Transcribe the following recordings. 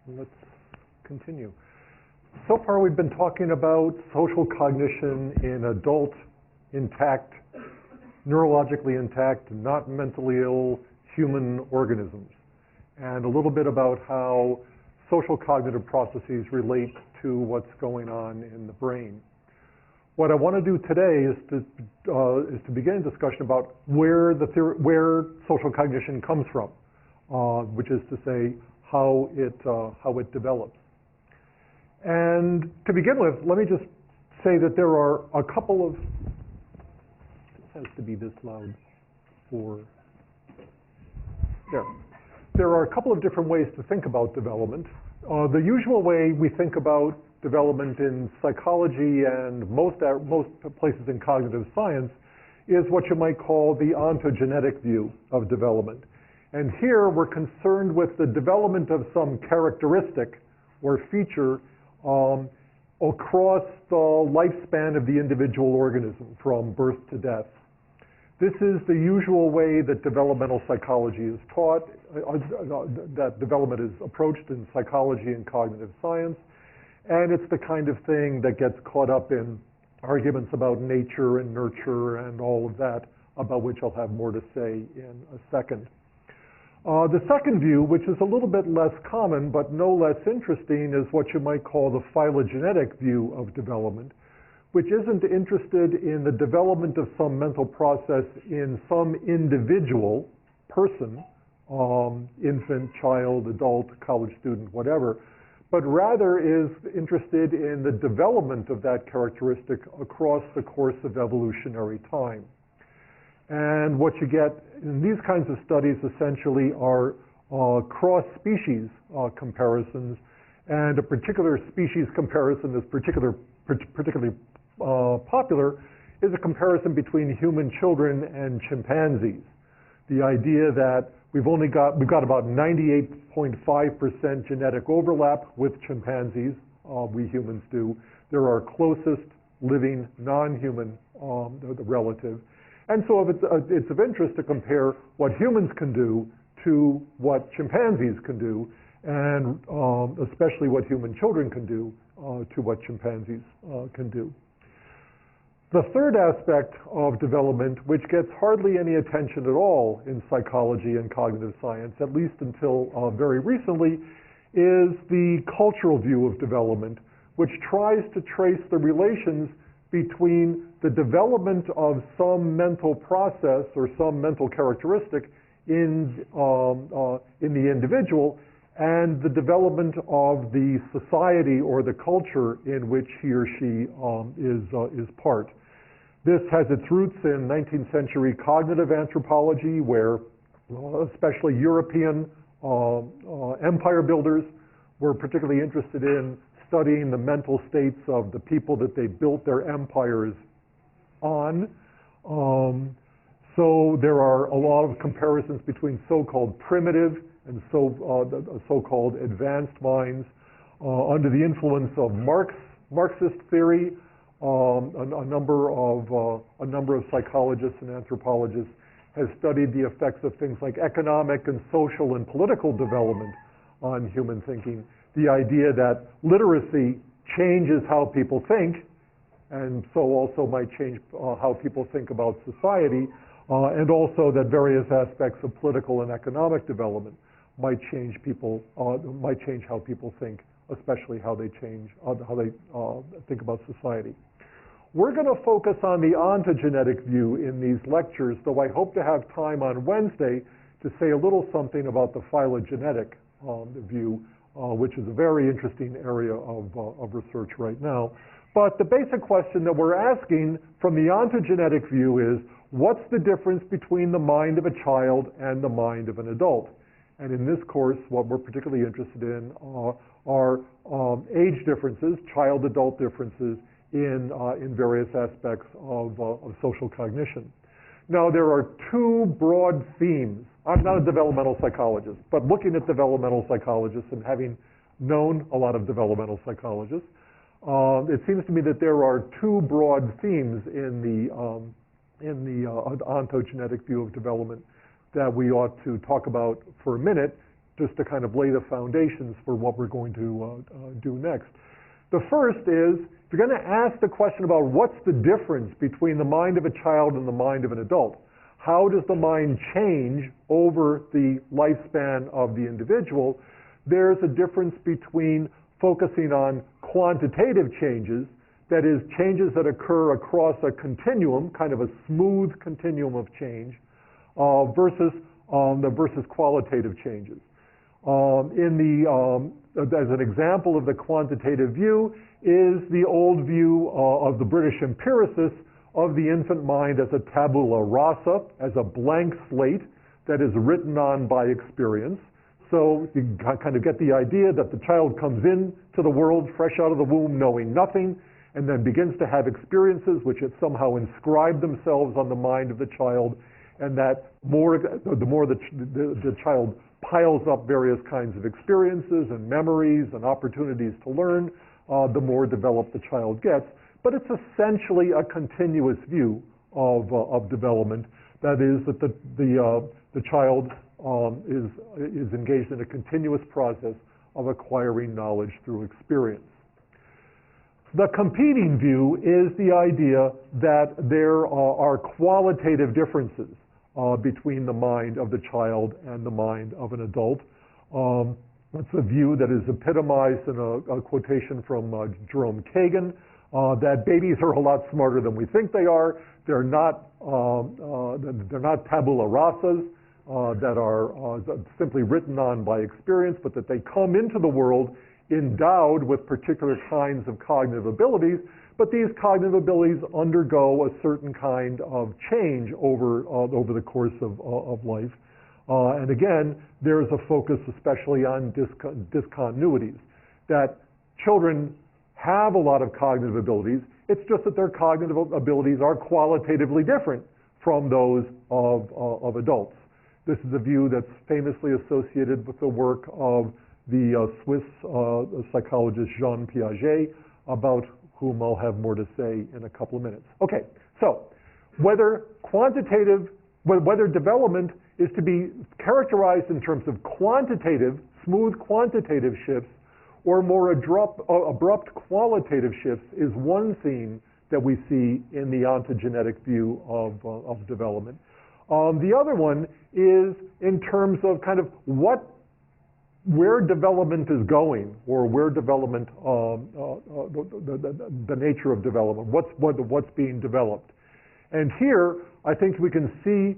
let's continue. So far we've been talking about social cognition in adult, intact, neurologically intact, not mentally ill human organisms, and a little bit about how social cognitive processes relate to what's going on in the brain. What I want to do today is to begin a discussion about where social cognition comes from, which is to say how it develops. And to begin with, let me just say that there are a couple of, this has to be this loud for, there are a couple of different ways to think about development. The usual way we think about development in psychology and most places in cognitive science is what you might call the ontogenetic view of development. And here we're concerned with the development of some characteristic or feature across the lifespan of the individual organism from birth to death. This is the usual way that developmental psychology is taught, that development is approached in psychology and cognitive science, and it's the kind of thing that gets caught up in arguments about nature and nurture and all of that, about which I'll have more to say in a second. The second view, which is a little bit less common but no less interesting, is what you might call the phylogenetic view of development, which isn't interested in the development of some mental process in some individual person, infant, child, adult, college student, whatever, but rather is interested in the development of that characteristic across the course of evolutionary time. And what you get in these kinds of studies essentially are cross-species comparisons, and a particular species comparison that's particularly popular is a comparison between human children and chimpanzees. The idea that we've got about 98.5% genetic overlap with chimpanzees, we humans do. They're our closest living non-human relative. And so if it's of interest to compare what humans can do to what chimpanzees can do, and especially what human children can do to what chimpanzees can do. The third aspect of development, which gets hardly any attention at all in psychology and cognitive science, at least until very recently, is the cultural view of development, which tries to trace the relations between the development of some mental process or some mental characteristic in the individual and the development of the society or the culture in which he or she is part. This has its roots in 19th century cognitive anthropology, where especially European empire builders were particularly interested in studying the mental states of the people that they built their empires on. So there are a lot of comparisons between so-called primitive and so-called advanced minds. Under the influence of Marxist theory, a number of psychologists and anthropologists has studied the effects of things like economic and social and political development on human thinking. The idea that literacy changes how people think, and so also might change how people think about society, and also that various aspects of political and economic development might change how people think, especially how they think about society. We're going to focus on the ontogenetic view in these lectures, though I hope to have time on Wednesday to say a little something about the phylogenetic view, which is a very interesting area of research right now. But the basic question that we're asking from the ontogenetic view is, what's the difference between the mind of a child and the mind of an adult? And in this course, what we're particularly interested in are age differences, child-adult differences in various aspects of social cognition. Now, there are two broad themes. I'm not a developmental psychologist, but looking at developmental psychologists and having known a lot of developmental psychologists, it seems to me that there are two broad themes in the ontogenetic view of development that we ought to talk about for a minute just to kind of lay the foundations for what we're going to do next. The first is, if you're going to ask the question about what's the difference between the mind of a child and the mind of an adult, how does the mind change over the lifespan of the individual, there's a difference between focusing on quantitative changes, that is, changes that occur across a continuum, kind of a smooth continuum of change, versus qualitative changes. As an example of the quantitative view is the old view of the British empiricists of the infant mind as a tabula rasa, as a blank slate that is written on by experience. So you kind of get the idea that the child comes into the world fresh out of the womb knowing nothing, and then begins to have experiences which have somehow inscribed themselves on the mind of the child, and that the more the child piles up various kinds of experiences and memories and opportunities to learn, the more developed the child gets. But it's essentially a continuous view of development. That is, that the child is engaged in a continuous process of acquiring knowledge through experience. The competing view is the idea that there are qualitative differences between the mind of the child and the mind of an adult. It's a view that is epitomized in a quotation from Jerome Kagan, that babies are a lot smarter than we think they are. They're not tabula rasas that are simply written on by experience, but that they come into the world endowed with particular kinds of cognitive abilities, but these cognitive abilities undergo a certain kind of change over the course of life. And again, there's a focus especially on discontinuities, that children have a lot of cognitive abilities. It's just that their cognitive abilities are qualitatively different from those of adults. This is a view that's famously associated with the work of the Swiss psychologist Jean Piaget, about whom I'll have more to say in a couple of minutes. Okay, so whether development is to be characterized in terms of quantitative, smooth quantitative shifts, or more abrupt qualitative shifts is one theme that we see in the ontogenetic view of development. The other one is in terms of kind of where development is going, or where development, the nature of development, what's being developed. And here, I think we can see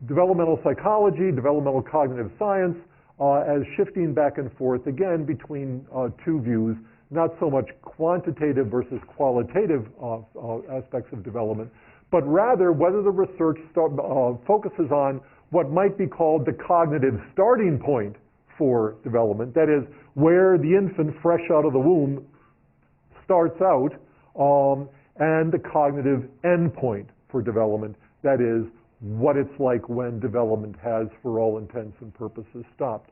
developmental psychology, developmental cognitive science, as shifting back and forth, again, between two views, not so much quantitative versus qualitative aspects of development, but rather whether the research focuses on what might be called the cognitive starting point for development, that is, where the infant fresh out of the womb starts out, and the cognitive endpoint for development, that is, what it's like when development has, for all intents and purposes, stopped.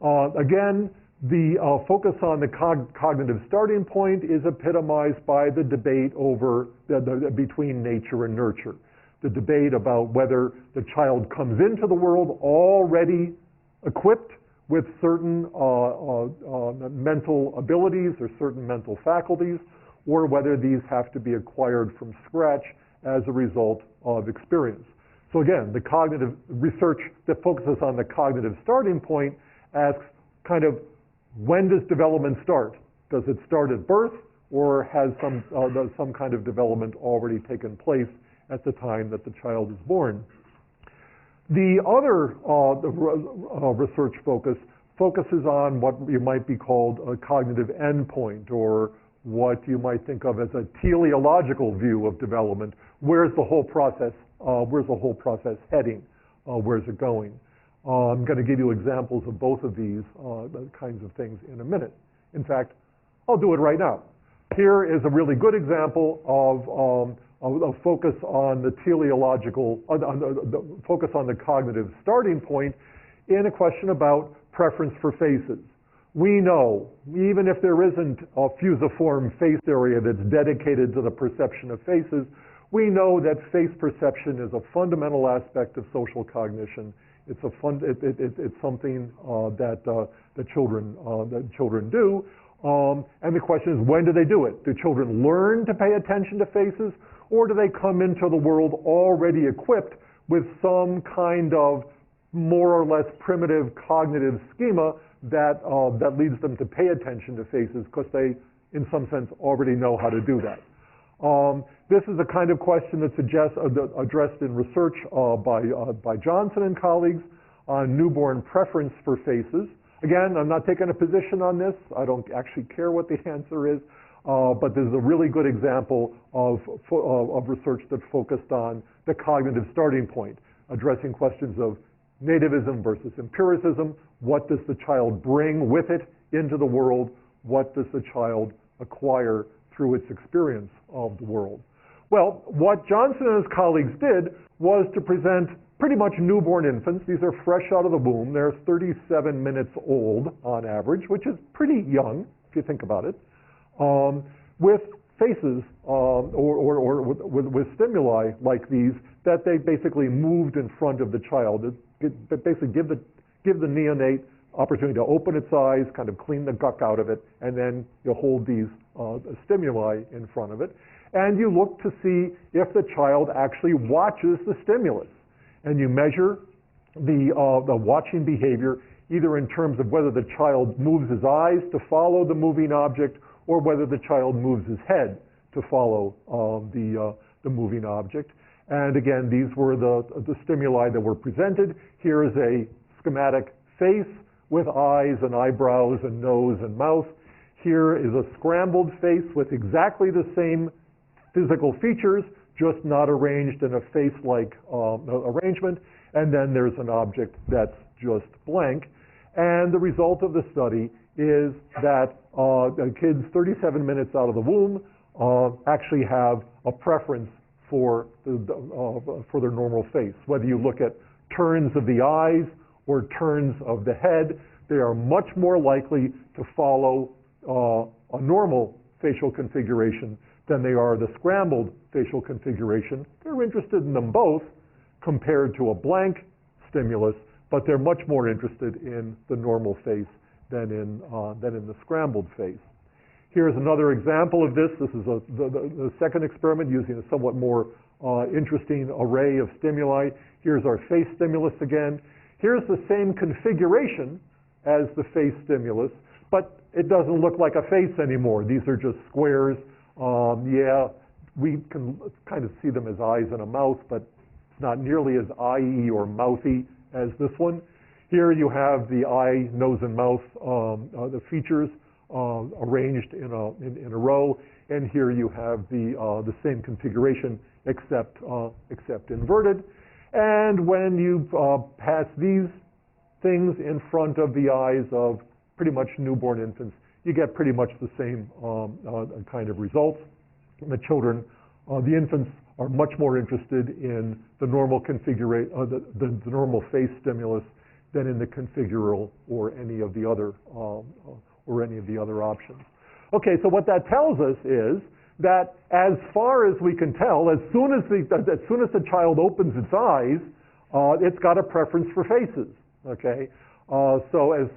Again, the focus on the cognitive starting point is epitomized by the debate over between nature and nurture. The debate about whether the child comes into the world already equipped with certain mental abilities or certain mental faculties, or whether these have to be acquired from scratch as a result of experience. So again, the cognitive research that focuses on the cognitive starting point asks kind of, when does development start? Does it start at birth, or has some kind of development already taken place at the time that the child is born? The other research focuses on what you might be called a cognitive endpoint, or what you might think of as a teleological view of development. Where's the whole process heading? Where's it going? I'm going to give you examples of both of these kinds of things in a minute. In fact, I'll do it right now. Here is a really good example of focus on the teleological, focus on the cognitive starting point in a question about preference for faces. We know, even if there isn't a fusiform face area that's dedicated to the perception of faces, we know that face perception is a fundamental aspect of social cognition. It's something that children do. And the question is, when do they do it? Do children learn to pay attention to faces, or do they come into the world already equipped with some kind of more or less primitive cognitive schema that leads them to pay attention to faces because they, in some sense, already know how to do that? This is the kind of question that's addressed in research by Johnson and colleagues on newborn preference for faces. Again, I'm not taking a position on this. I don't actually care what the answer is, but this is a really good example of research that focused on the cognitive starting point, addressing questions of nativism versus empiricism. What does the child bring with it into the world? What does the child acquire through its experience of the world? Well, what Johnson and his colleagues did was to present pretty much newborn infants. These are fresh out of the womb. They're 37 minutes old on average, which is pretty young if you think about it, with faces or with stimuli like these that they basically moved in front of the child. That basically give the neonate opportunity to open its eyes, kind of clean the guck out of it, and then you hold these stimuli in front of it. And you look to see if the child actually watches the stimulus. And you measure the watching behavior either in terms of whether the child moves his eyes to follow the moving object or whether the child moves his head to follow the moving object. And again, these were the stimuli that were presented. Here is a schematic face with eyes and eyebrows and nose and mouth. Here is a scrambled face with exactly the same physical features, just not arranged in a face-like arrangement. And then there's an object that's just blank. And the result of the study is that kids 37 minutes out of the womb actually have a preference for their normal face. Whether you look at turns of the eyes or turns of the head, they are much more likely to follow a normal facial configuration than they are the scrambled facial configuration. They're interested in them both compared to a blank stimulus, but they're much more interested in the normal face than in the scrambled face. Here's another example of this. This is the second experiment using a somewhat more interesting array of stimuli. Here's our face stimulus again. Here's the same configuration as the face stimulus, but it doesn't look like a face anymore. These are just squares. Yeah, we can kind of see them as eyes and a mouth, but it's not nearly as eye-y or mouthy as this one. Here you have the eye, nose, and mouth, the features arranged in a row, and here you have the same configuration except inverted. And when you pass these things in front of the eyes of pretty much newborn infants, you get pretty much the same kind of results. The children, the infants, are much more interested in the normal the normal face stimulus than in the configural or any of the other options. Okay, so what that tells us is that as far as we can tell, as soon as the child opens its eyes, it's got a preference for faces. Okay. So as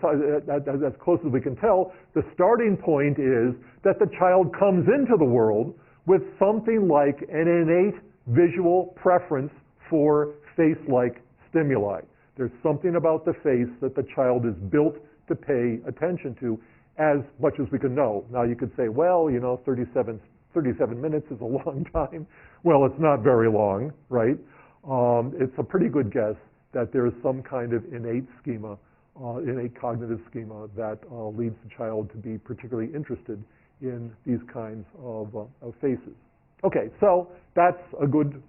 close as we can tell, the starting point is that the child comes into the world with something like an innate visual preference for face-like stimuli. There's something about the face that the child is built to pay attention to as much as we can know. Now you could say, well, 37 minutes is a long time. Well, it's not very long, right? It's a pretty good guess that there is some kind of innate schema, innate cognitive schema that leads the child to be particularly interested in these kinds of faces. Okay, so that's a good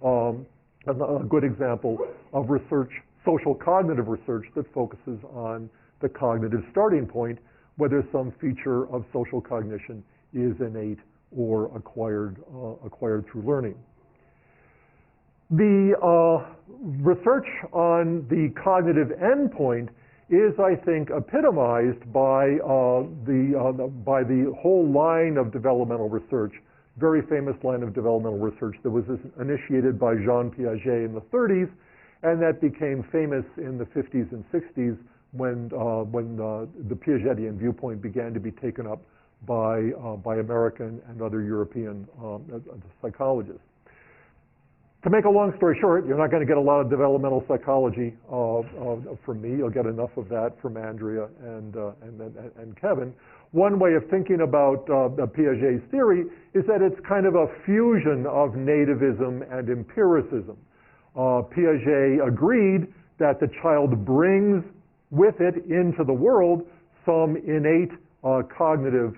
example of research, social cognitive research that focuses on the cognitive starting point, whether some feature of social cognition is innate or acquired through learning. The research on the cognitive endpoint is, I think, epitomized by the whole line of developmental research, very famous line of developmental research that was initiated by Jean Piaget in the 30s, and that became famous in the 50s and 60s when the Piagetian viewpoint began to be taken up by American and other European psychologists. To make a long story short, you're not going to get a lot of developmental psychology from me. You'll get enough of that from Andrea and Kevin. One way of thinking about Piaget's theory is that it's kind of a fusion of nativism and empiricism. Piaget agreed that the child brings with it into the world some innate cognitive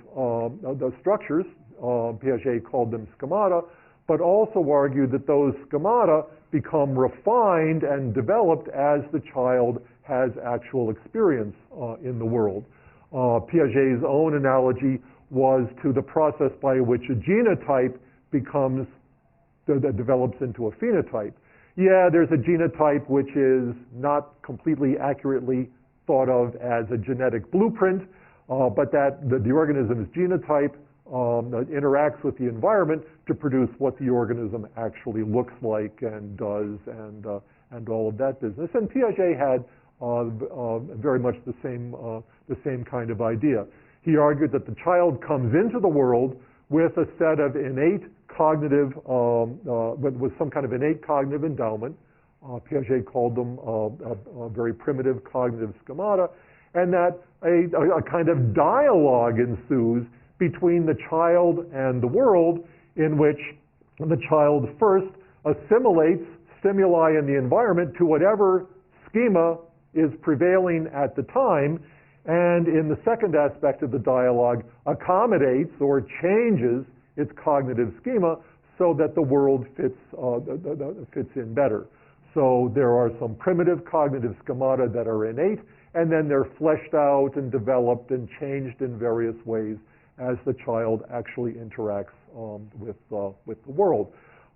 structures. Piaget called them schemata, but also argued that those schemata become refined and developed as the child has actual experience in the world. Piaget's own analogy was to the process by which a genotype develops into a phenotype. Yeah, there's a genotype which is not completely accurately thought of as a genetic blueprint, but that the organism's genotype interacts with the environment to produce what the organism actually looks like and does, and all of that business. And Piaget had very much the same kind of idea. He argued that the child comes into the world with a set of innate cognitive, with some kind of innate cognitive endowment. Piaget called them very primitive cognitive schemata, and that a kind of dialogue ensues between the child and the world, in which the child first assimilates stimuli in the environment to whatever schema is prevailing at the time, and in the second aspect of the dialogue accommodates or changes its cognitive schema so that the world fits in better. So there are some primitive cognitive schemata that are innate, and then they're fleshed out and developed and changed in various ways as the child actually interacts with the world.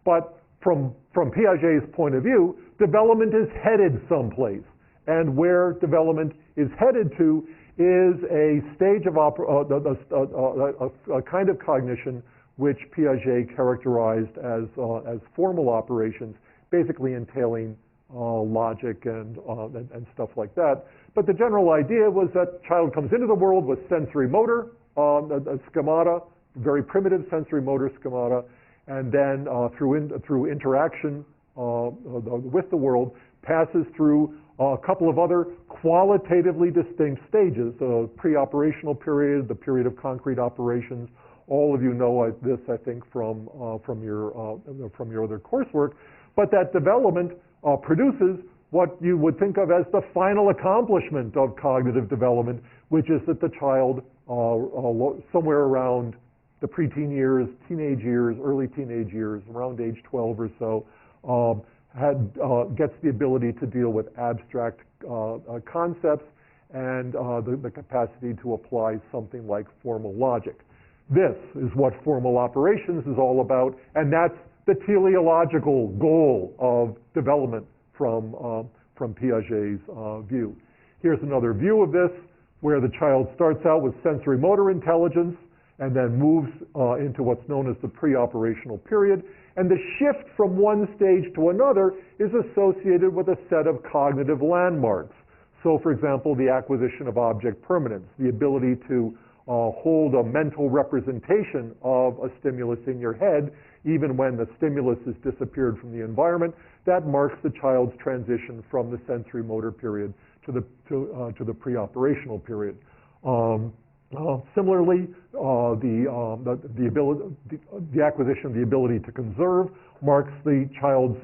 But from Piaget's point of view, development is headed someplace. And where development is headed to is a stage of a kind of cognition which Piaget characterized as formal operations, basically entailing logic and stuff like that. But the general idea was that child comes into the world with sensory motor schemata, very primitive sensory motor schemata, and then through interaction with the world passes through a couple of other qualitatively distinct stages: the pre-operational period, the period of concrete operations. All of you know this, I think, from your other coursework. But that development produces what you would think of as the final accomplishment of cognitive development, which is that the child, somewhere around the preteen years, teenage years, early teenage years, around age 12 or so, gets the ability to deal with abstract concepts and the capacity to apply something like formal logic. This is what formal operations is all about, and that's the teleological goal of development from Piaget's view. Here's another view of this, where the child starts out with sensory motor intelligence and then moves into what's known as the pre-operational period. And the shift from one stage to another is associated with a set of cognitive landmarks. So, for example, the acquisition of object permanence, the ability to hold a mental representation of a stimulus in your head, even when the stimulus has disappeared from the environment. That marks the child's transition from the sensory motor period to the pre-operational period. Similarly, the acquisition of the ability to conserve marks the child's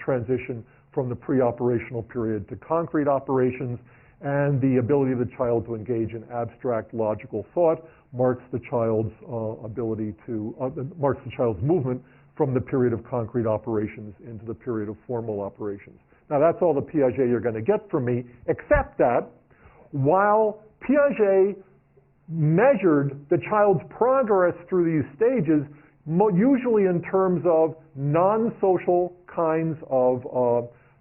transition from the pre-operational period to concrete operations, and the ability of the child to engage in abstract logical thought marks the child's marks the child's movement from the period of concrete operations into the period of formal operations. Now, that's all the Piaget you're going to get from me, except that while Piaget measured the child's progress through these stages, usually in terms of non-social kinds of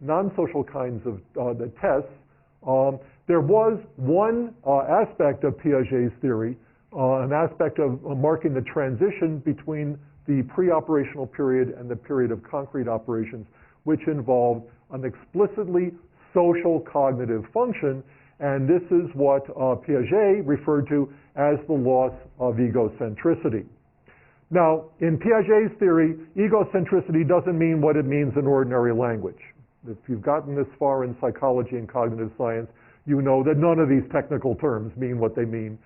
the tests, there was one aspect of Piaget's theory, an aspect of marking the transition between the pre-operational period and the period of concrete operations, which involved an explicitly social cognitive function, and this is what Piaget referred to as the loss of egocentricity. Now, in Piaget's theory, egocentricity doesn't mean what it means in ordinary language. If you've gotten this far in psychology and cognitive science, you know that none of these technical terms mean what they mean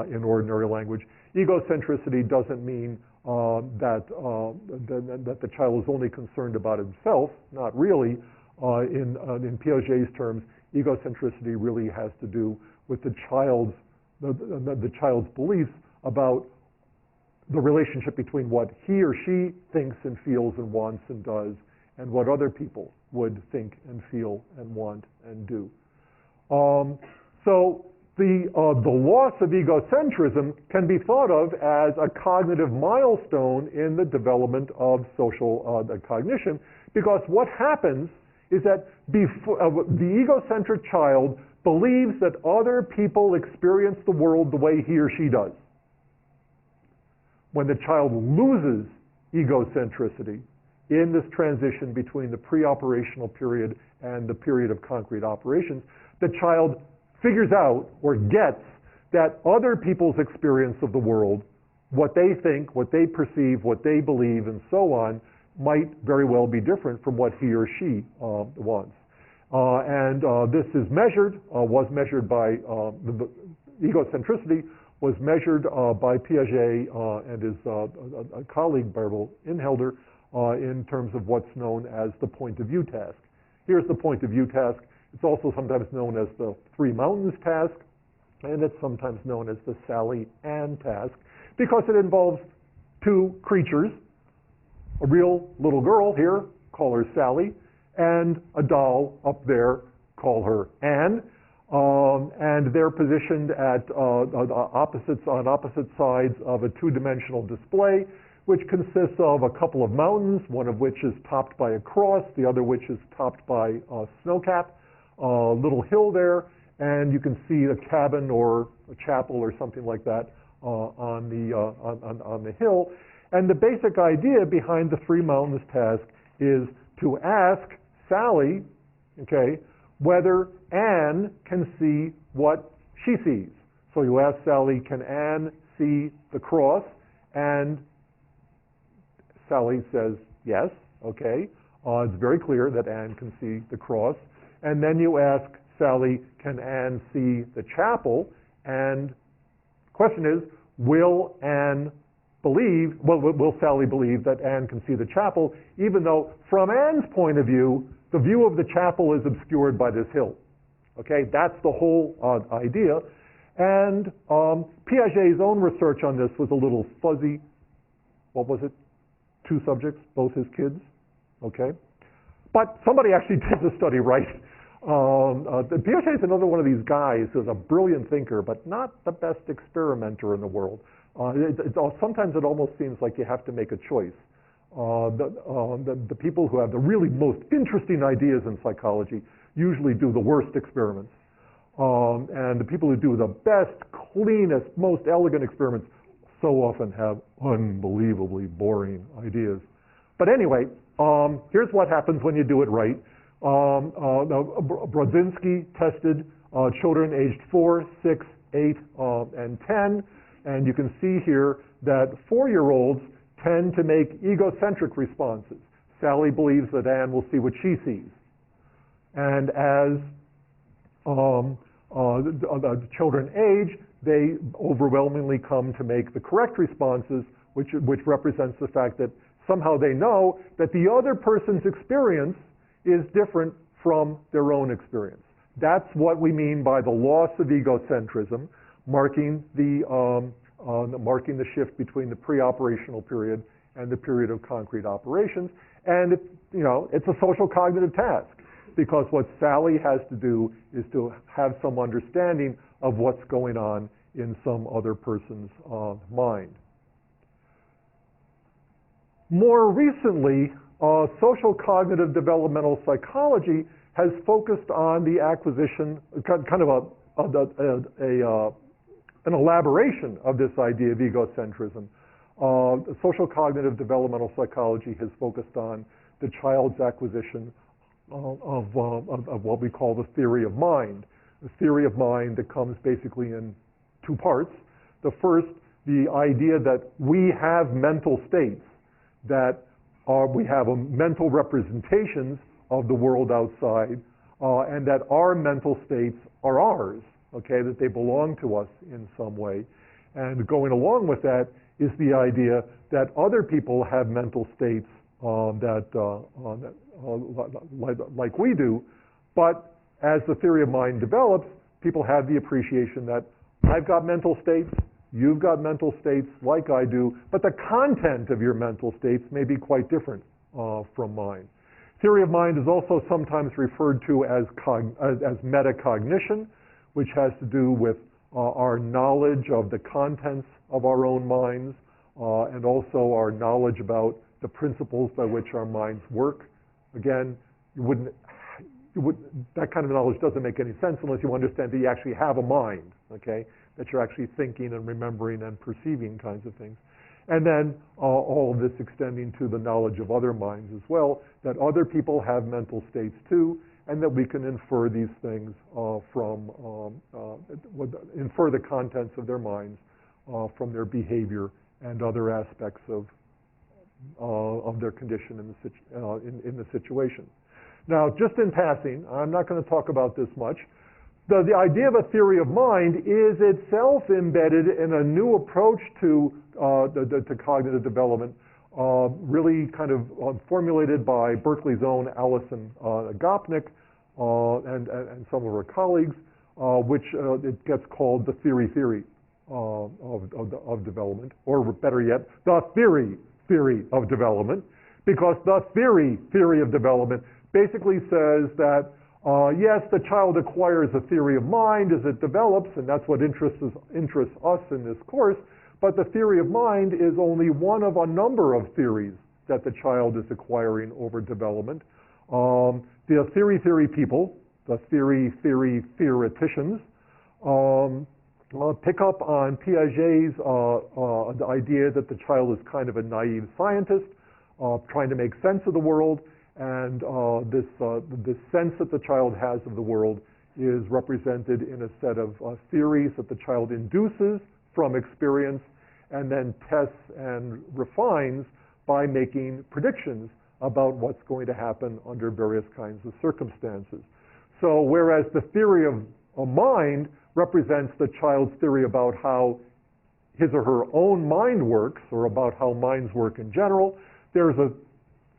in ordinary language. Egocentricity doesn't mean that the child is only concerned about himself. Not really. In Piaget's terms, egocentricity really has to do with the child's beliefs about the relationship between what he or she thinks and feels and wants and does, and what other people would think and feel and want and do. So the loss of egocentrism can be thought of as a cognitive milestone in the development of social cognition, because what happens is that the egocentric child believes that other people experience the world the way he or she does. When the child loses egocentricity in this transition between the pre-operational period and the period of concrete operations, the child figures out or gets that other people's experience of the world, what they think, what they perceive, what they believe, and so on, might very well be different from what he or she wants. This is measured, was measured by the egocentricity, was measured by Piaget and his colleague, Bertel Inhelder, in terms of what's known as the point of view task. Here's the point of view task. It's also sometimes known as the Three Mountains task, and it's sometimes known as the Sally Ann task, because it involves two creatures, a real little girl here, call her Sally, and a doll up there, call her Ann, and they're positioned at on opposite sides of a two-dimensional display, which consists of a couple of mountains, one of which is topped by a cross, the other which is topped by a snowcap, a little hill there, and you can see a cabin or a chapel or something like that on the hill. And the basic idea behind the Three Mountains task is to ask Sally, okay, whether Anne can see what she sees. So you ask Sally, can Anne see the cross? And Sally says yes, okay. It's very clear that Anne can see the cross. And then you ask Sally, can Anne see the chapel? And the question is, will Sally believe that Anne can see the chapel, even though from Anne's point of view, the view of the chapel is obscured by this hill? Okay, that's the whole idea. And Piaget's own research on this was a little fuzzy. What was it? 2 subjects, both his kids. Okay. But somebody actually did the study right. Piaget's another one of these guys who's a brilliant thinker, but not the best experimenter in the world. Sometimes it almost seems like you have to make a choice. The people who have the really most interesting ideas in psychology usually do the worst experiments. And the people who do the best, cleanest, most elegant experiments so often have unbelievably boring ideas. But anyway, here's what happens when you do it right. Brodzinski tested children aged 4, 6, 8, and 10. And you can see here that 4-year-olds tend to make egocentric responses. Sally believes that Anne will see what she sees. And as the children age, they overwhelmingly come to make the correct responses, which represents the fact that somehow they know that the other person's experience is different from their own experience. That's what we mean by the loss of egocentrism, marking the shift between the pre-operational period and the period of concrete operations. And it's a social cognitive task, because what Sally has to do is to have some understanding of what's going on in some other person's mind. More recently, social cognitive developmental psychology has focused on the acquisition, kind of an elaboration of this idea of egocentrism. Social cognitive developmental psychology has focused on the child's acquisition what we call the theory of mind. The theory of mind that comes basically in two parts. The first, the idea that we have mental states, that we have mental representations of the world outside, and that our mental states are ours, okay, that they belong to us in some way. And going along with that is the idea that other people have mental states like we do, but as the theory of mind develops, people have the appreciation that I've got mental states, you've got mental states like I do, but the content of your mental states may be quite different from mine. Theory of mind is also sometimes referred to as metacognition, which has to do with our knowledge of the contents of our own minds, and also our knowledge about the principles by which our minds work. Again, that kind of knowledge doesn't make any sense unless you understand that you actually have a mind, okay? That you're actually thinking and remembering and perceiving kinds of things. And then all of this extending to the knowledge of other minds as well, that other people have mental states too, and that we can infer these things infer the contents of their minds from their behavior and other aspects of their condition in the situation. Now, just in passing, I'm not going to talk about this much. The idea of a theory of mind is itself embedded in a new approach to cognitive development, really kind of formulated by Berkeley's own Alison Gopnik and some of her colleagues, which it gets called the theory of development, or better yet, the theory of development, because the theory of development basically says that yes, the child acquires a theory of mind as it develops, and that's what interests us in this course, but the theory of mind is only one of a number of theories that the child is acquiring over development. The theory people, the theoreticians, pick up on Piaget's the idea that the child is kind of a naive scientist, trying to make sense of the world, and this sense that the child has of the world is represented in a set of theories that the child induces from experience and then tests and refines by making predictions about what's going to happen under various kinds of circumstances. So whereas the theory of mind represents the child's theory about how his or her own mind works, or about how minds work in general, there's a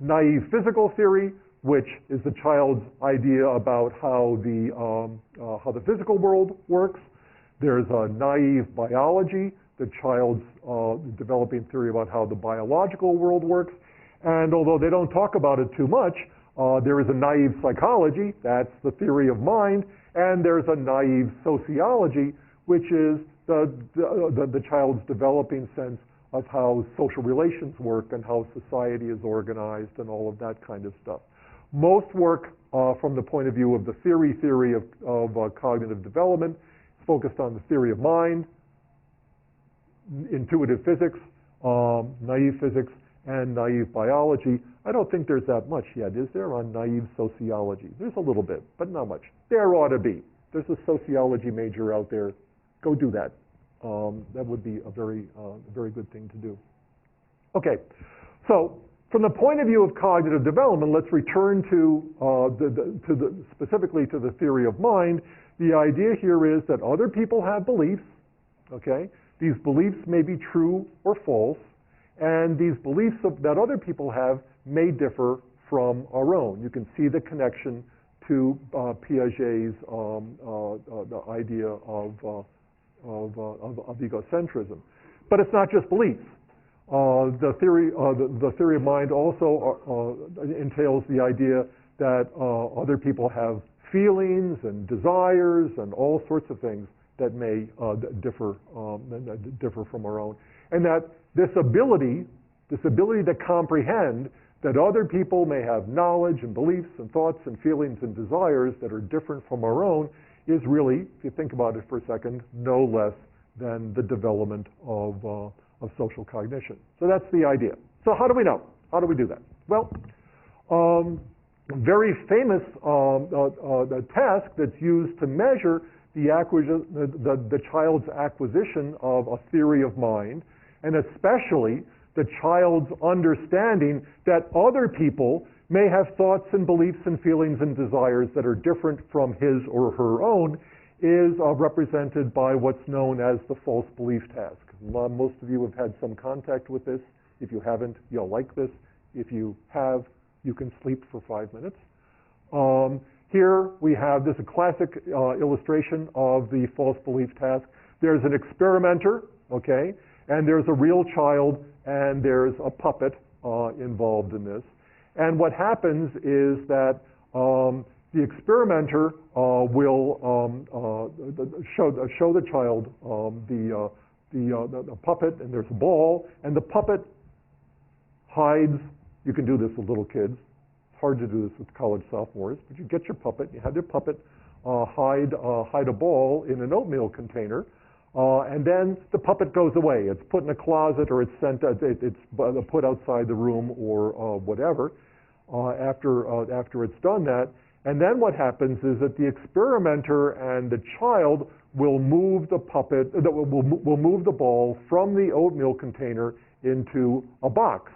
naive physical theory, which is the child's idea about how the physical world works. There's a naive biology, the child's developing theory about how the biological world works. And although they don't talk about it too much, there is a naive psychology, that's the theory of mind, and there's a naive sociology, which is the child's developing sense of how social relations work and how society is organized and all of that kind of stuff. Most work from the point of view of the theory of cognitive development is focused on the theory of mind, intuitive physics, naive physics, and naive biology. I don't think there's that much yet, is there, on naive sociology? There's a little bit, but not much. There ought to be. There's a sociology major out there. Go do that. That would be a very good thing to do. Okay, so from the point of view of cognitive development, let's return specifically to the theory of mind. The idea here is that other people have beliefs, okay? These beliefs may be true or false, and these beliefs that other people have may differ from our own. You can see the connection to Piaget's the idea of egocentrism. But it's not just beliefs. The theory of mind also entails the idea that other people have feelings and desires and all sorts of things that may differ from our own, and that this ability to comprehend that other people may have knowledge and beliefs and thoughts and feelings and desires that are different from our own is really, if you think about it for a second, no less than the development of social cognition. So that's the idea. So how do we know? How do we do that? Well, very famous task that's used to measure the child's acquisition of a theory of mind, and especially the child's understanding that other people may have thoughts and beliefs and feelings and desires that are different from his or her own, is represented by what's known as the false belief task. Most of you have had some contact with this. If you haven't, you'll like this. If you have, you can sleep for 5 minutes. Here we have, this is a classic illustration of the false belief task. There's an experimenter, okay, and there's a real child, and there's a puppet involved in this. And what happens is that the experimenter will show the child the puppet, and there's a ball, and the puppet hides. You can do this with little kids. It's hard to do this with college sophomores, but you get your puppet, you have your puppet hide a ball in an oatmeal container, and then the puppet goes away. It's put in a closet, or it's put outside the room, or whatever. After it's done that, and then what happens is that the experimenter and the child will move the puppet, will move the ball from the oatmeal container into a box.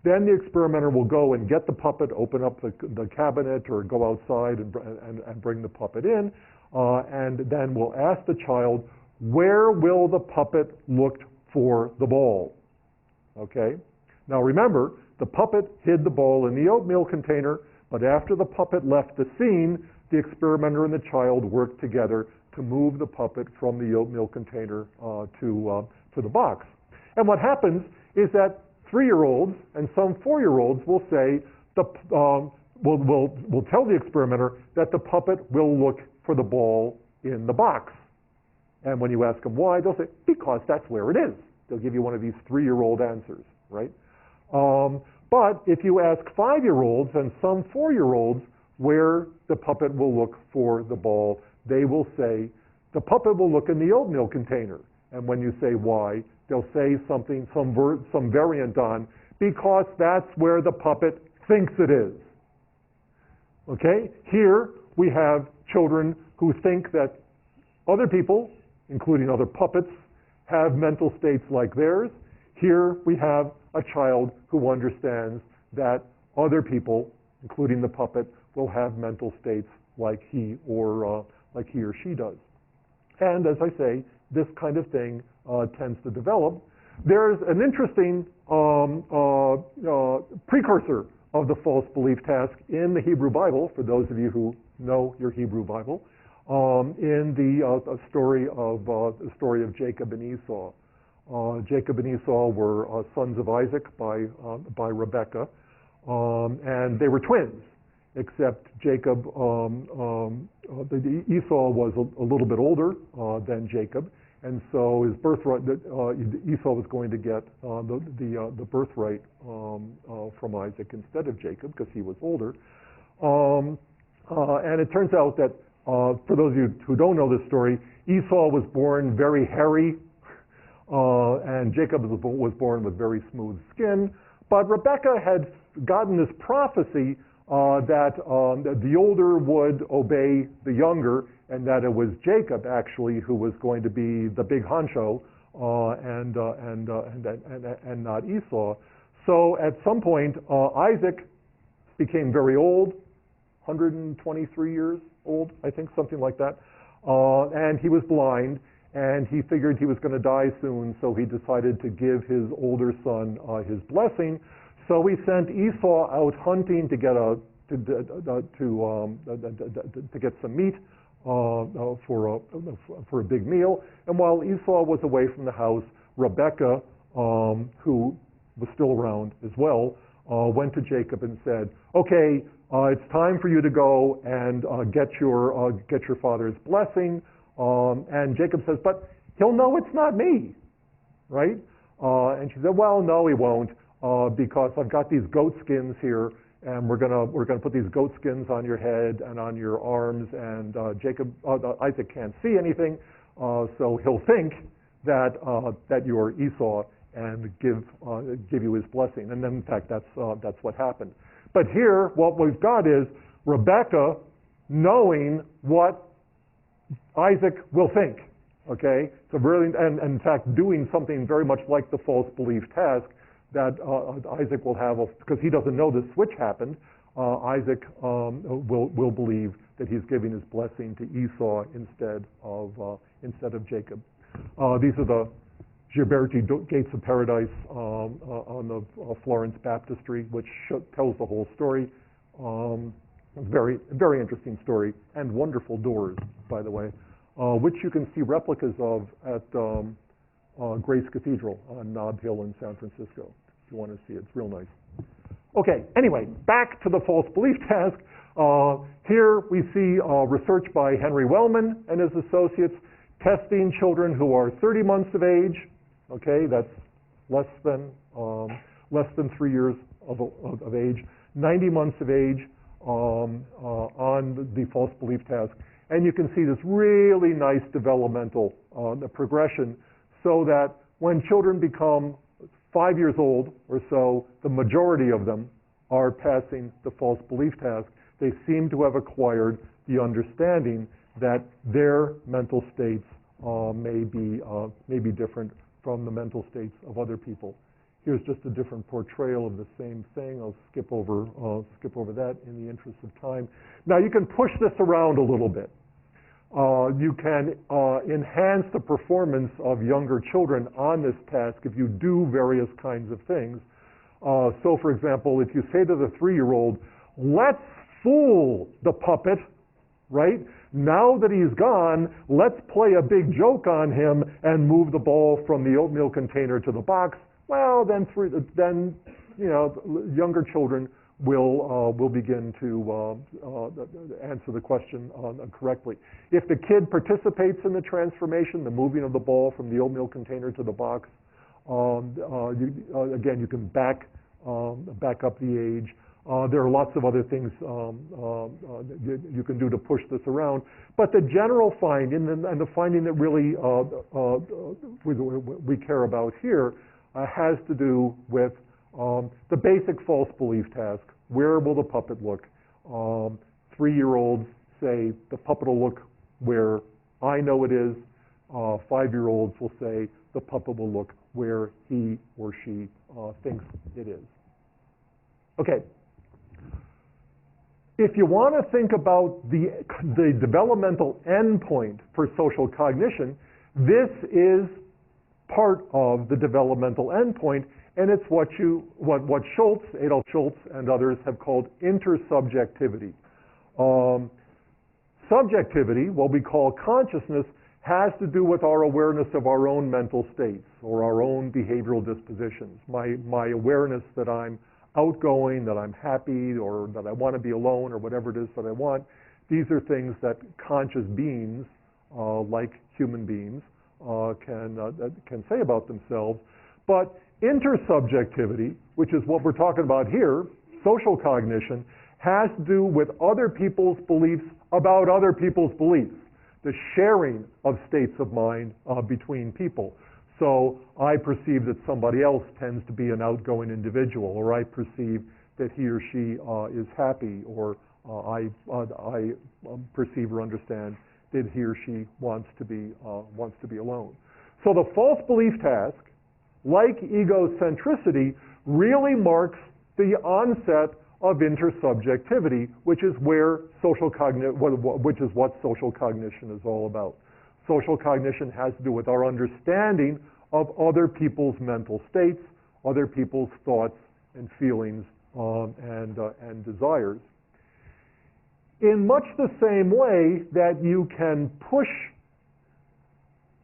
Then the experimenter will go and get the puppet, open up the cabinet, or go outside and bring the puppet in, and then we'll ask the child, where will the puppet look for the ball? Okay? Now remember, the puppet hid the ball in the oatmeal container, but after the puppet left the scene, the experimenter and the child worked together to move the puppet from the oatmeal container to the box. And what happens is that 3-year-olds and some 4-year-olds will say, will tell the experimenter that the puppet will look for the ball in the box. And when you ask them why, they'll say, because that's where it is. They'll give you one of these 3-year-old answers, right? But if you ask 5-year-olds and some 4-year-olds where the puppet will look for the ball, they will say, the puppet will look in the oatmeal container. And when you say why, they'll say something, some variant on, because that's where the puppet thinks it is. Okay? Here we have children who think that other people, including other puppets, have mental states like theirs. Here we have a child who understands that other people, including the puppet, will have mental states like he or she does. And as I say, this kind of thing tends to develop. There's an interesting precursor of the false belief task in the Hebrew Bible, for those of you who know your Hebrew Bible, in the story of Jacob and Esau. Jacob and Esau were sons of Isaac by Rebekah, and they were twins, except Jacob, Esau was a little bit older than Jacob, and so his birthright, Esau was going to get the birthright from Isaac instead of Jacob because he was older. And it turns out that, for those of you who don't know this story, Esau was born very hairy, and Jacob was born with very smooth skin. But Rebekah had gotten this prophecy that the older would obey the younger, and that it was Jacob actually who was going to be the big honcho, and not Esau. So at some point, Isaac became very old, 123 years old, I think, something like that, and he was blind. And he figured he was going to die soon, so he decided to give his older son his blessing. So he sent Esau out hunting to get get some meat for a big meal. And while Esau was away from the house, Rebekah, who was still around as well, went to Jacob and said, "Okay, it's time for you to go and get your father's blessing." And Jacob says, "But he'll know it's not me, right?" And she said, "Well, no, he won't, because I've got these goat skins here, and we're gonna put these goat skins on your head and on your arms, and Isaac can't see anything, so he'll think that you're Esau and give you his blessing." And then, in fact, that's what happened. But here, what we've got is Rebecca knowing what Isaac will think, okay? So really, and in fact, doing something very much like the false belief task that Isaac will have, because he doesn't know the switch happened. Isaac will believe that he's giving his blessing to Esau instead of Jacob. These are the Ghiberti Gates of Paradise on the Florence Baptistry, which tells the whole story. Very, very interesting story, and wonderful doors, by the way, which you can see replicas of at Grace Cathedral on Nob Hill in San Francisco. If you want to see it, it's real nice. Okay, anyway, back to the false belief task. Here we see research by Henry Wellman and his associates testing children who are 30 months of age. Okay, that's less than 3 years of age, 90 months of age on the false belief task. And you can see this really nice developmental progression, so that when children become 5 years old or so, the majority of them are passing the false belief task. They seem to have acquired the understanding that their mental states may be different from the mental states of other people. Here's just a different portrayal of the same thing. I'll skip over that in the interest of time. Now you can push this around a little bit. You can enhance the performance of younger children on this task if you do various kinds of things. So for example, if you say to the 3-year-old, let's fool the puppet, right? Now that he's gone, let's play a big joke on him and move the ball from the oatmeal container to the box. Well, then younger children will begin to answer the question correctly. If the kid participates in the transformation, the moving of the ball from the oatmeal container to the box, again, you can back up the age. There are lots of other things you can do to push this around. But the general finding, and the finding that really we care about here, has to do with the basic false belief task. Where will the puppet look? 3-year-olds say the puppet will look where I know it is. 5-year-olds will say the puppet will look where he or she thinks it is. Okay. If you want to think about the developmental endpoint for social cognition, this is part of the developmental endpoint, and it's what Adolf Schultz and others have called intersubjectivity. Subjectivity, what we call consciousness, has to do with our awareness of our own mental states or our own behavioral dispositions. My awareness that I'm outgoing, that I'm happy, or that I want to be alone, or whatever it is that I want. These are things that conscious beings, like human beings, can say about themselves. But intersubjectivity, which is what we're talking about here, social cognition, has to do with other people's beliefs about other people's beliefs, the sharing of states of mind between people. So I perceive that somebody else tends to be an outgoing individual, or I perceive that he or she is happy, or I perceive or understand that he or she wants to be alone. So the false belief task, like egocentricity, really marks the onset of intersubjectivity, which is what social cognition is all about. Social cognition has to do with our understanding of other people's mental states, other people's thoughts and feelings and desires. In much the same way that you can push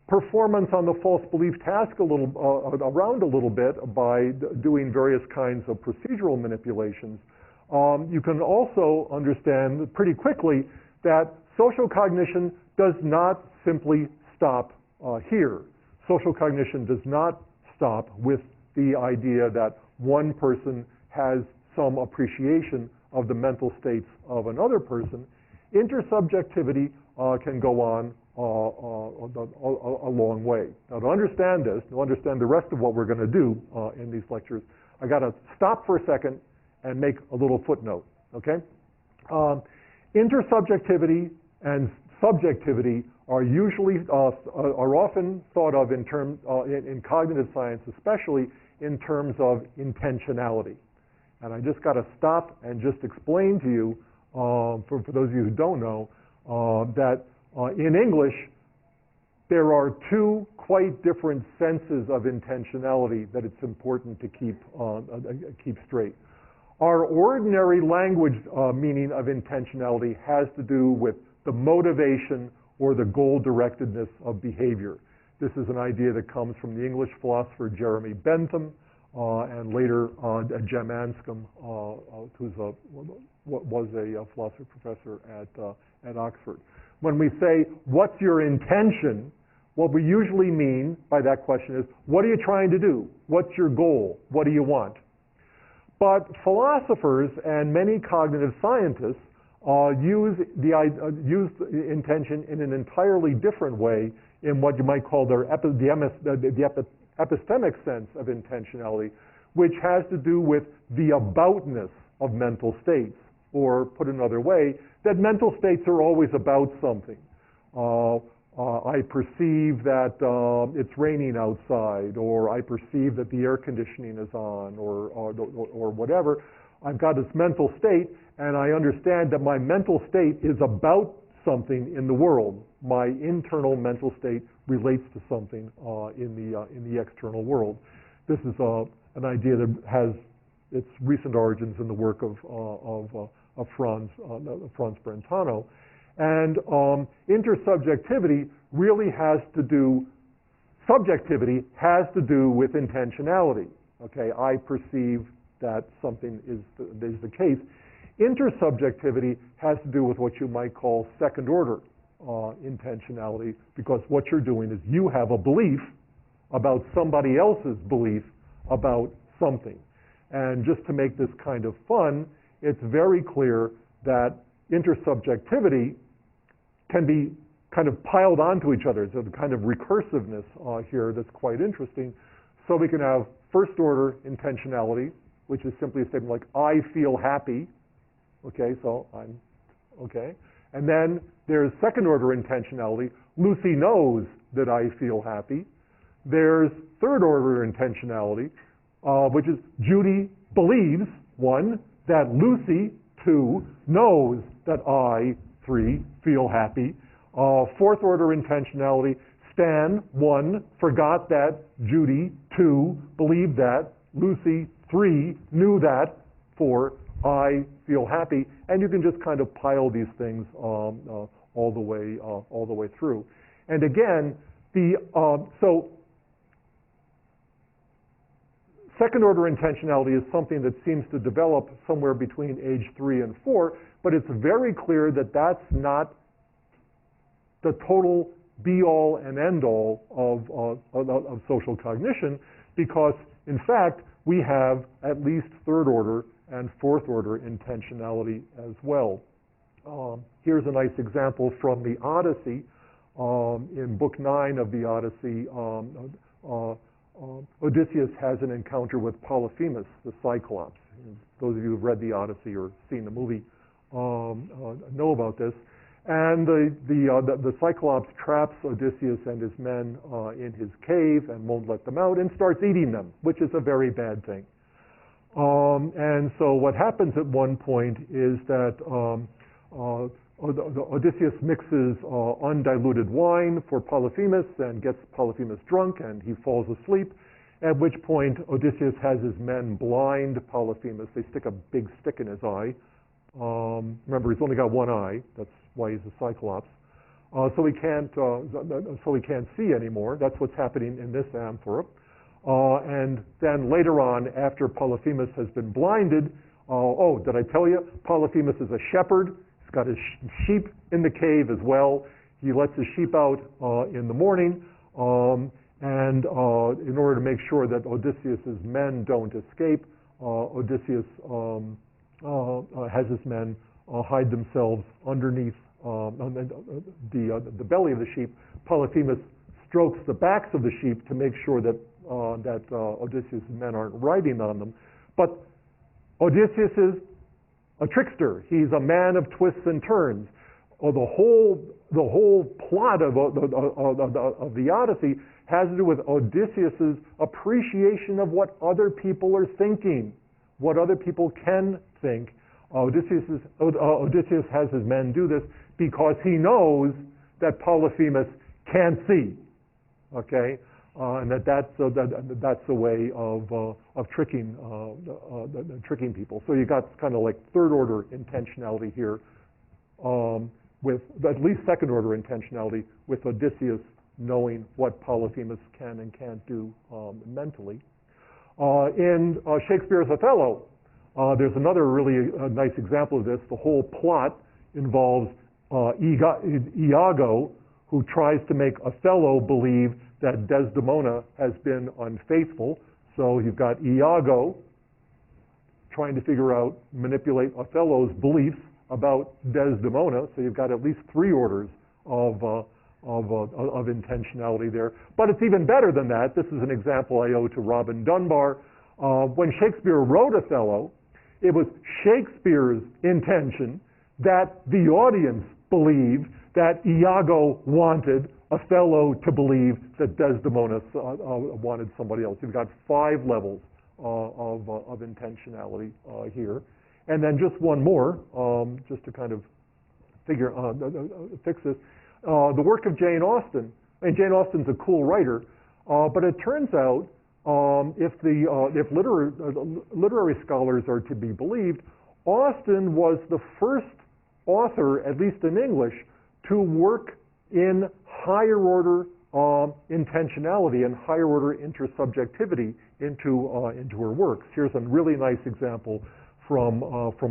performance on the false belief task around a little bit by doing various kinds of procedural manipulations, you can also understand pretty quickly that social cognition does not simply stop here. Social cognition does not stop with the idea that one person has some appreciation of the mental states of another person. Intersubjectivity can go on a long way. Now, to understand this, to understand the rest of what we're going to do in these lectures, I got to stop for a second and make a little footnote, okay? Intersubjectivity and subjectivity are usually, are often thought of in terms, in cognitive science especially, in terms of intentionality. And I just got to stop and just explain to you, for those of you who don't know, that in English, there are two quite different senses of intentionality that it's important to keep straight. Our ordinary language meaning of intentionality has to do with the motivation or the goal-directedness of behavior. This is an idea that comes from the English philosopher Jeremy Bentham, and later Jem Anscombe, who was a philosophy professor at Oxford. When we say, what's your intention, what we usually mean by that question is, what are you trying to do? What's your goal? What do you want? But philosophers and many cognitive scientists use intention in an entirely different way in what you might call the epistemic sense of intentionality, which has to do with the aboutness of mental states. Or put another way, that mental states are always about something. I perceive that it's raining outside, or I perceive that the air conditioning is on, or whatever. I've got this mental state, and I understand that my mental state is about something in the world. My internal mental state relates to something in the external world. This is an idea that has its recent origins in the work of Franz Brentano. And intersubjectivity really has to do, subjectivity has to do with intentionality. Okay, I perceive that something is the case. Intersubjectivity has to do with what you might call second order intentionality, because what you're doing is you have a belief about somebody else's belief about something. And just to make this kind of fun, it's very clear that intersubjectivity can be kind of piled onto each other. There's a kind of recursiveness here that's quite interesting. So we can have first order intentionality, which is simply a statement like, I feel happy. Okay, so I'm okay. And then there's second order intentionality. Lucy knows that I feel happy. There's third order intentionality, which is Judy believes, 1, that Lucy, 2, knows that I, 3, feel happy. Fourth order intentionality, Stan, 1, forgot that, Judy, 2, believed that, Lucy, 3, knew that, 4, I feel happy. And you can just kind of pile these things all the way through. And again, so second order intentionality is something that seems to develop somewhere between age 3 and 4, but it's very clear that that's not the total be-all and end-all of social cognition, because in fact we have at least third order and fourth order intentionality as well. Here's a nice example from the Odyssey. In Book 9 of the Odyssey, Odysseus has an encounter with Polyphemus, the Cyclops. Those of you who've read the Odyssey or seen the movie know about this. And the Cyclops traps Odysseus and his men in his cave and won't let them out and starts eating them, which is a very bad thing. And so what happens at one point is that Odysseus mixes undiluted wine for Polyphemus and gets Polyphemus drunk, and he falls asleep, at which point Odysseus has his men blind Polyphemus. They stick a big stick in his eye. Remember, he's only got one eye. That's why he's a Cyclops. So he can't see anymore. That's what's happening in this amphora. And then later on, after Polyphemus has been blinded, did I tell you? Polyphemus is a shepherd. He's got his sheep in the cave as well. He lets his sheep out in the morning, and in order to make sure that Odysseus's men don't escape, Odysseus has his men hide themselves underneath the belly of the sheep. Polyphemus strokes the backs of the sheep to make sure that Odysseus' men aren't riding on them. But Odysseus is a trickster. He's a man of twists and turns. The whole plot of the Odyssey has to do with Odysseus's appreciation of what other people are thinking, what other people can think. Odysseus has his men do this because he knows that Polyphemus can't see, okay, and that's a way of tricking people. So you got kind of like third order intentionality here, with at least second order intentionality with Odysseus knowing what Polyphemus can and can't do mentally. In Shakespeare's Othello, there's another really nice example of this. The whole plot involves Iago, who tries to make Othello believe that Desdemona has been unfaithful. So you've got Iago trying to manipulate Othello's beliefs about Desdemona. So you've got at least three orders of intentionality there. But it's even better than that. This is an example I owe to Robin Dunbar. When Shakespeare wrote Othello, it was Shakespeare's intention that the audience believe that Iago wanted Othello to believe that Desdemona wanted somebody else. You've got 5 levels of intentionality here. And then just one more, just to kind of fix this. The work of Jane Austen. And Jane Austen's a cool writer, but it turns out if literary scholars are to be believed, Austen was the first author, at least in English, to work in higher order intentionality and higher order intersubjectivity into her works. Here's a really nice example from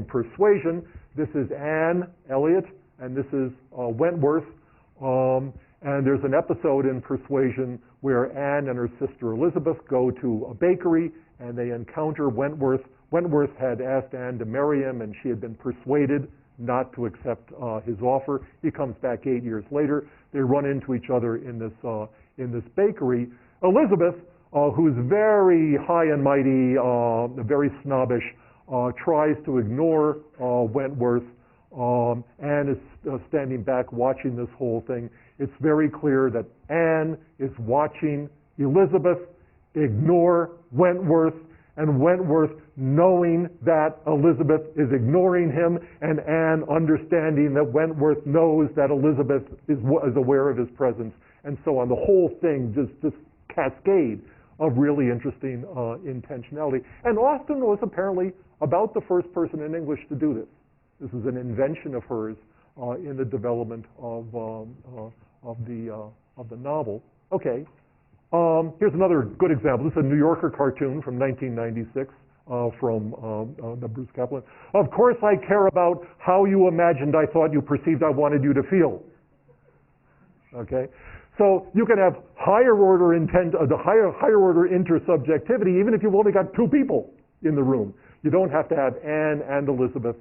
Persuasion. This is Anne Elliot, and this is Wentworth. And there's an episode in Persuasion where Anne and her sister Elizabeth go to a bakery and they encounter Wentworth. Wentworth had asked Anne to marry him, and she had been persuaded not to accept his offer. He comes back 8 years later. They run into each other in this bakery. Elizabeth, who's very high and mighty, very snobbish, tries to ignore Wentworth. Anne is standing back watching this whole thing. It's very clear that Anne is watching Elizabeth ignore Wentworth, and Wentworth knowing that Elizabeth is ignoring him, and Anne understanding that Wentworth knows that Elizabeth is aware of his presence, and so on. The whole thing, just this cascade of really interesting intentionality. And Austen was apparently about the first person in English to do this. This is an invention of hers in the development of the novel. Okay, here's another good example. This is a New Yorker cartoon from 1996 from Bruce Kaplan. Of course I care about how you imagined, I thought you perceived, I wanted you to feel. Okay, so you can have higher order intent, the higher order intersubjectivity, even if you've only got 2 people in the room. You don't have to have Anne and Elizabeth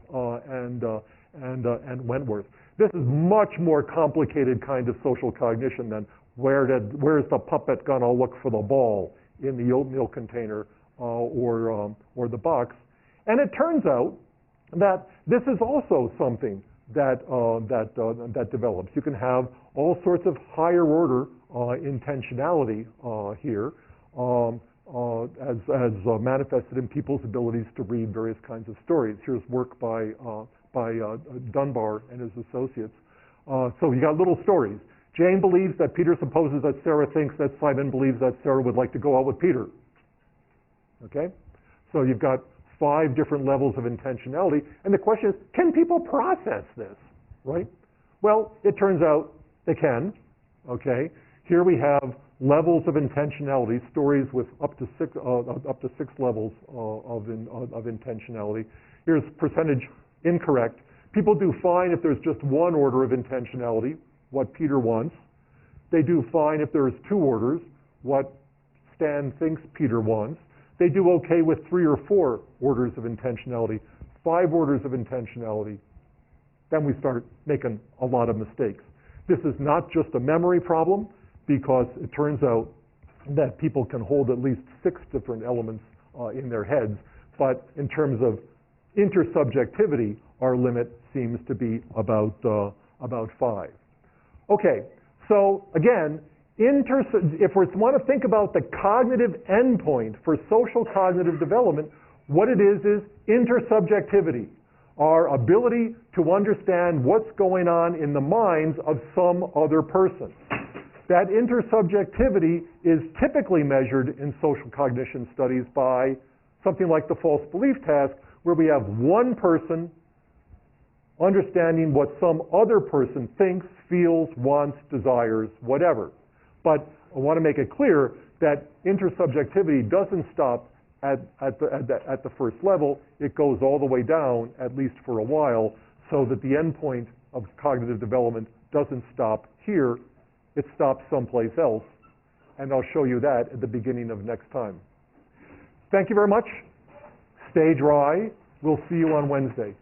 and Wentworth. This is much more complicated kind of social cognition than where's the puppet gonna look for the ball in the oatmeal container or the box. And it turns out that this is also something that develops. You can have all sorts of higher order intentionality here. As manifested in people's abilities to read various kinds of stories. Here's work by Dunbar and his associates. So you got little stories. Jane believes that Peter supposes that Sarah thinks that Simon believes that Sarah would like to go out with Peter. Okay? So you've got 5 different levels of intentionality. And the question is, can people process this? Right? Well, it turns out they can. Okay? Here we have levels of intentionality, stories with up to 6 levels of intentionality. Here's percentage incorrect. People do fine if there's just 1 order of intentionality, what Peter wants. They do fine if there's 2 orders, what Stan thinks Peter wants. They do okay with 3 or 4 orders of intentionality, 5 orders of intentionality. Then we start making a lot of mistakes. This is not just a memory problem, because it turns out that people can hold at least 6 different elements in their heads. But in terms of intersubjectivity, our limit seems to be about 5. Okay, so again, if we want to think about the cognitive endpoint for social cognitive development, what it is intersubjectivity, our ability to understand what's going on in the minds of some other person. That intersubjectivity is typically measured in social cognition studies by something like the false belief task, where we have one person understanding what some other person thinks, feels, wants, desires, whatever. But I want to make it clear that intersubjectivity doesn't stop at the first level. It goes all the way down, at least for a while, so that the endpoint of cognitive development doesn't stop here. It stops someplace else, and I'll show you that at the beginning of next time. Thank you very much. Stay dry. We'll see you on Wednesday.